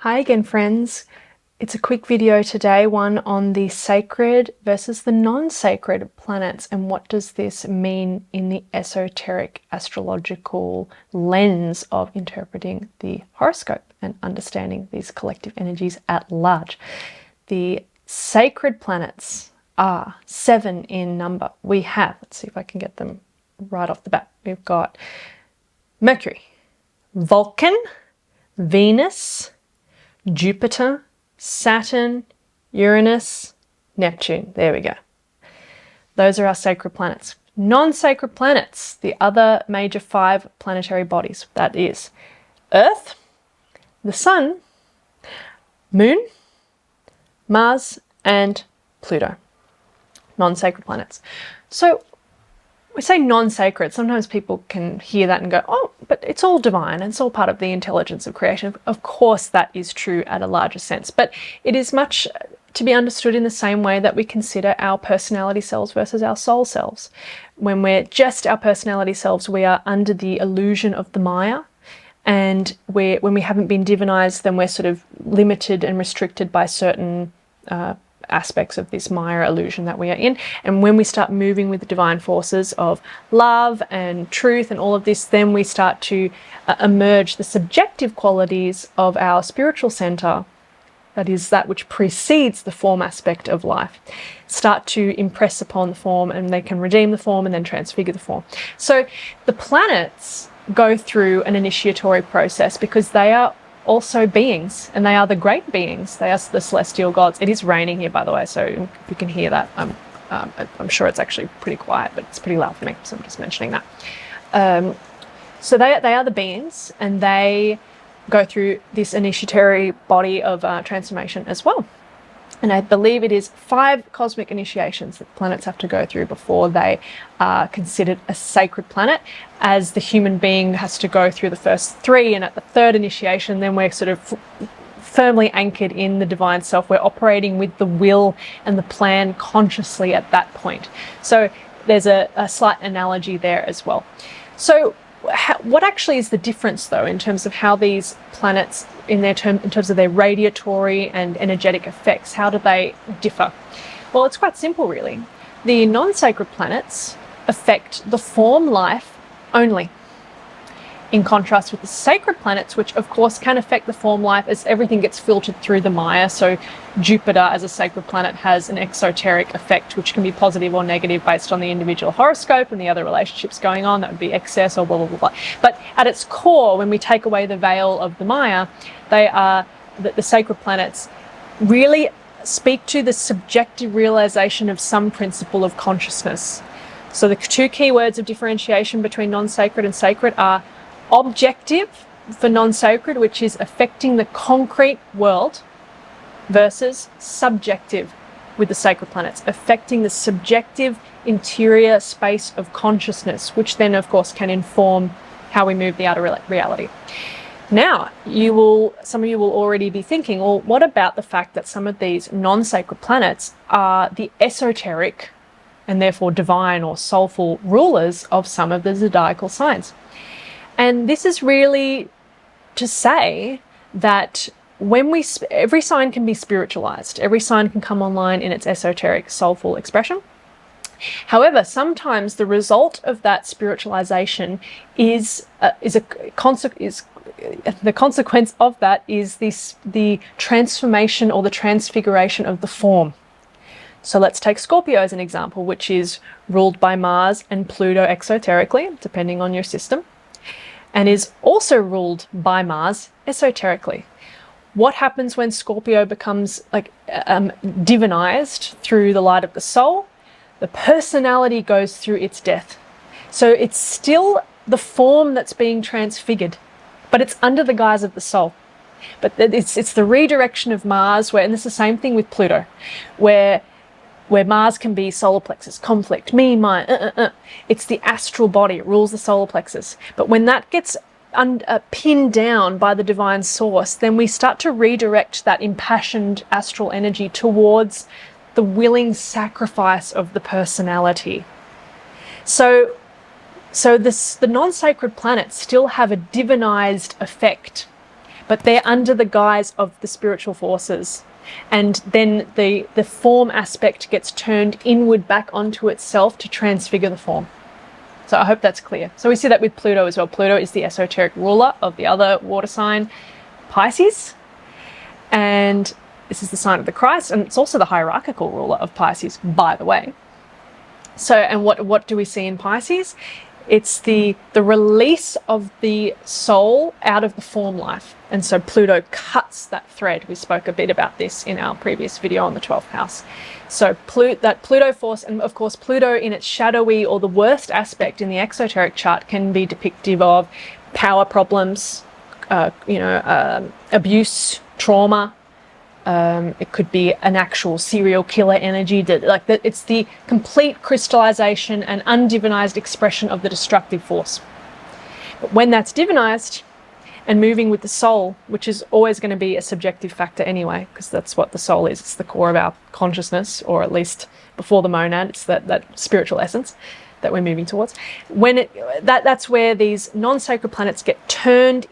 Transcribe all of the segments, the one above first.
Hi again, friends. It's a quick video today, one on the sacred versus the non-sacred planets, and what does this mean in the esoteric astrological lens of interpreting the horoscope and understanding these collective energies at large. The sacred planets are 7 in number. We have, let's see if I can get them right off the bat. We've got Mercury, Vulcan, Venus, Jupiter, Saturn, Uranus, Neptune. There we go. Those are our sacred planets. Non-sacred planets, the other major 5 planetary bodies. That is Earth, the Sun, Moon, Mars, and Pluto. Non-sacred planets. So we say non-sacred, sometimes people can hear that and go, oh, but it's all divine and it's all part of the intelligence of creation. Of course that is true at a larger sense, but it is much to be understood in the same way that we consider our personality selves versus our soul selves. When we're just our personality selves, we are under the illusion of the Maya, and when we haven't been divinized, then we're sort of limited and restricted by certain aspects of this Maya illusion that we are in. And when we start moving with the divine forces of love and truth and all of this, then we start to emerge the subjective qualities of our spiritual center, that is that which precedes the form aspect of life, start to impress upon the form, and they can redeem the form and then transfigure the form. So the planets go through an initiatory process because they are also beings, and they are the great beings. They are the celestial gods. It is raining here, by the way, so if you can hear that, I'm sure it's actually pretty quiet, but it's pretty loud for me, so I'm just mentioning that. So they are the beings, and they go through this initiatory body of transformation as well. And I believe it is 5 cosmic initiations that planets have to go through before they are considered a sacred planet, as the human being has to go through the first 3, and at the 3rd initiation, then we're sort of firmly anchored in the divine self. We're operating with the will and the plan consciously at that point. So there's a slight analogy there as well. So what actually is the difference, though, in terms of how these planets, in terms of their radiatory and energetic effects, how do they differ? Well, it's quite simple, really. The non-sacred planets affect the form life only, in contrast with the sacred planets, which of course can affect the form life as everything gets filtered through the Maya. So Jupiter as a sacred planet has an exoteric effect, which can be positive or negative based on the individual horoscope and the other relationships going on. That would be excess or blah, blah, blah, blah. But at its core, when we take away the veil of the Maya, they are the sacred planets really speak to the subjective realization of some principle of consciousness. So the 2 key words of differentiation between non-sacred and sacred are objective for non-sacred, which is affecting the concrete world, versus subjective with the sacred planets, affecting the subjective interior space of consciousness, which then of course can inform how we move the outer reality. Now, some of you will already be thinking, well, what about the fact that some of these non-sacred planets are the esoteric and therefore divine or soulful rulers of some of the zodiacal signs? And this is really to say that every sign can be spiritualized. Every sign can come online in its esoteric, soulful expression. However, sometimes the result of that spiritualization the consequence of that is the transformation or the transfiguration of the form. So let's take Scorpio as an example, which is ruled by Mars and Pluto exoterically, depending on your system, and is also ruled by Mars esoterically. What happens when Scorpio becomes divinized through the light of the soul? The personality goes through its death. So it's still the form that's being transfigured, but it's under the guise of the soul. But it's the redirection of Mars, and it's the same thing with Pluto, where Mars can be solar plexus, conflict, me, mine, It's the astral body, it rules the solar plexus. But when that gets pinned down by the divine source, then we start to redirect that impassioned astral energy towards the willing sacrifice of the personality. So the non-sacred planets still have a divinized effect, but they're under the guise of the spiritual forces. And then the form aspect gets turned inward back onto itself to transfigure the form. So I hope that's clear. So we see that with Pluto as well. Pluto is the esoteric ruler of the other water sign, Pisces. And this is the sign of the Christ, and it's also the hierarchical ruler of Pisces, by the way. So, and what do we see in Pisces? It's the release of the soul out of the form life. And so Pluto cuts that thread. We spoke a bit about this in our previous video on the 12th house. So that Pluto force, and of course Pluto in its shadowy or the worst aspect in the exoteric chart can be depictive of power problems, abuse, trauma. It could be an actual serial killer energy. It's the complete crystallization and undivinized expression of the destructive force. But when that's divinized and moving with the soul, which is always going to be a subjective factor anyway, because that's what the soul is. It's the core of our consciousness, or at least before the monad, it's that spiritual essence that we're moving towards. That's where these non-sacred planets get turned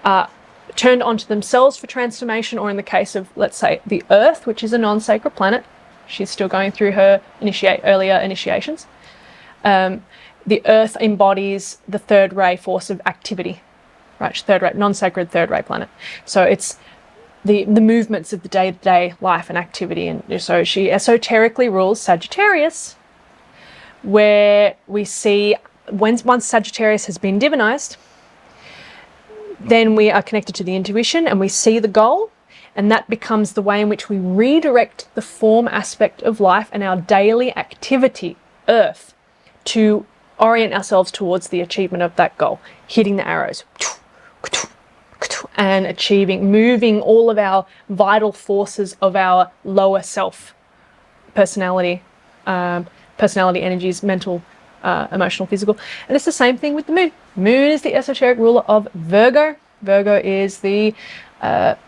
onto themselves for transformation, or in the case of, let's say, the Earth, which is a non-sacred planet, she's still going through her earlier initiations. The Earth embodies the third ray force of activity, right? Third ray, non-sacred third ray planet. So it's the movements of the day-to-day life and activity. And so she esoterically rules Sagittarius, where we see once Sagittarius has been divinized, then we are connected to the intuition and we see the goal, and that becomes the way in which we redirect the form aspect of life and our daily activity, Earth, to orient ourselves towards the achievement of that goal, hitting the arrows and moving all of our vital forces of our lower self, personality energies, mental, emotional, physical. And it's the same thing with the moon. Moon is the esoteric ruler of Virgo. Virgo is the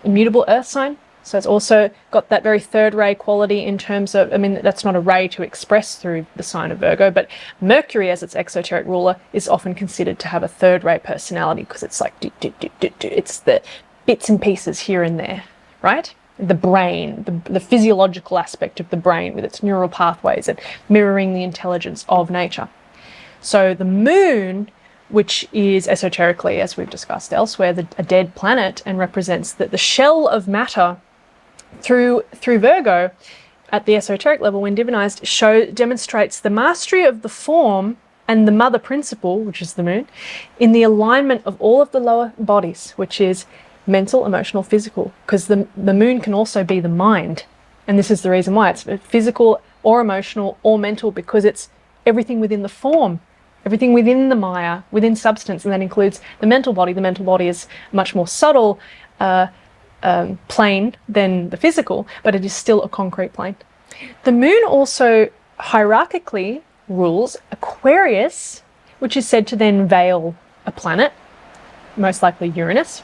immutable earth sign. So it's also got that very third ray quality in terms of, that's not a ray to express through the sign of Virgo, but Mercury as its exoteric ruler is often considered to have a third ray personality, because it's like, it's the bits and pieces here and there, right? The brain, the physiological aspect of the brain with its neural pathways and mirroring the intelligence of nature. So the moon, which is esoterically, as we've discussed elsewhere, a dead planet, and represents the shell of matter through Virgo at the esoteric level when divinized, demonstrates the mastery of the form and the mother principle, which is the moon, in the alignment of all of the lower bodies, which is mental, emotional, physical, because the moon can also be the mind. And this is the reason why it's physical or emotional or mental, because it's everything within the form, everything within the Maya, within substance, and that includes the mental body. The mental body is much more subtle plane than the physical, but it is still a concrete plane. The moon also hierarchically rules Aquarius, which is said to then veil a planet, most likely Uranus.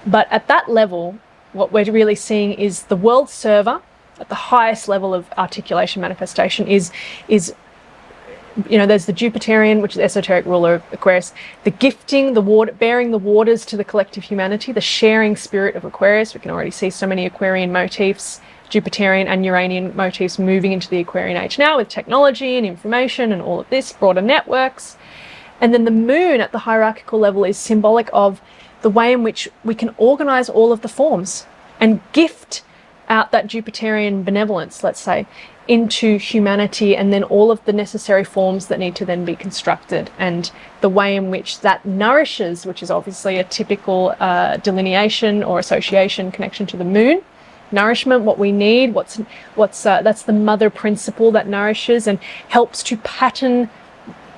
But at that level, what we're really seeing is the world server at the highest level of articulation manifestation is there's the Jupiterian, which is the esoteric ruler of Aquarius, the gifting, the water, bearing the waters to the collective humanity, the sharing spirit of Aquarius. We can already see so many Aquarian motifs, Jupiterian and Uranian motifs moving into the Aquarian age now with technology and information and all of this, broader networks. And then the moon at the hierarchical level is symbolic of the way in which we can organize all of the forms and gift out that Jupiterian benevolence, let's say, into humanity, and then all of the necessary forms that need to then be constructed, and the way in which that nourishes, which is obviously a typical delineation or association connection to the moon. Nourishment, what we need, that's the mother principle that nourishes and helps to pattern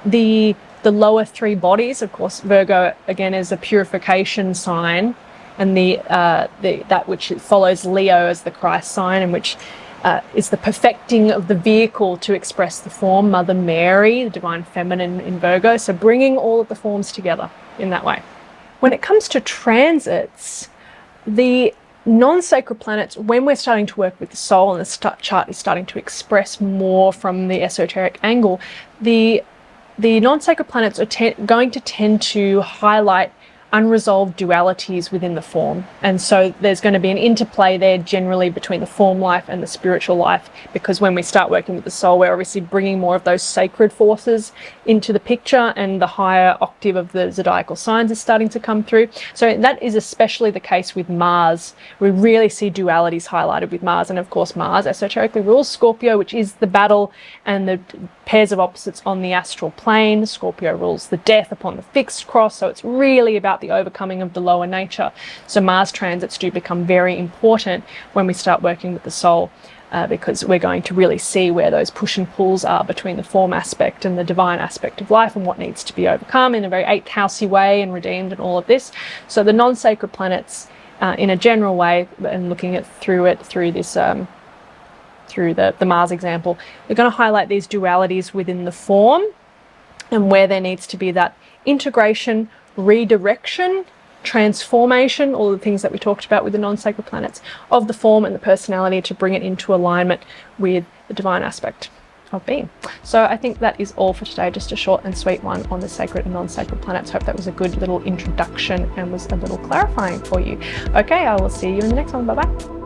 the lower three bodies. Of course, Virgo again is a purification sign, and that which follows Leo as the Christ sign, and which is the perfecting of the vehicle to express the form, Mother Mary, the divine feminine in Virgo. So bringing all of the forms together in that way. When it comes to transits, the non-sacred planets, when we're starting to work with the soul and the chart is starting to express more from the esoteric angle, the non-sacred planets are going to tend to highlight unresolved dualities within the form. And so there's going to be an interplay there generally between the form life and the spiritual life, because when we start working with the soul, we're obviously bringing more of those sacred forces into the picture, and the higher octave of the zodiacal signs is starting to come through. So that is especially the case with Mars. We really see dualities highlighted with Mars. And of course, Mars esoterically rules Scorpio, which is the battle and the pairs of opposites on the astral plane. Scorpio rules the death upon the fixed cross. So it's really about the overcoming of the lower nature. So Mars transits do become very important when we start working with the soul, because we're going to really see where those push and pulls are between the form aspect and the divine aspect of life, and what needs to be overcome in a very eighth housey way and redeemed and all of this. So the non-sacred planets, in a general way, and looking at through this through the Mars example, we're going to highlight these dualities within the form and where there needs to be that integration, redirection, transformation, all the things that we talked about with the non-sacred planets, of the form and the personality to bring it into alignment with the divine aspect of being. So I think that is all for today, just a short and sweet one on the sacred and non-sacred planets. Hope that was a good little introduction and was a little clarifying for you. Okay, I will see you in the next one. Bye bye.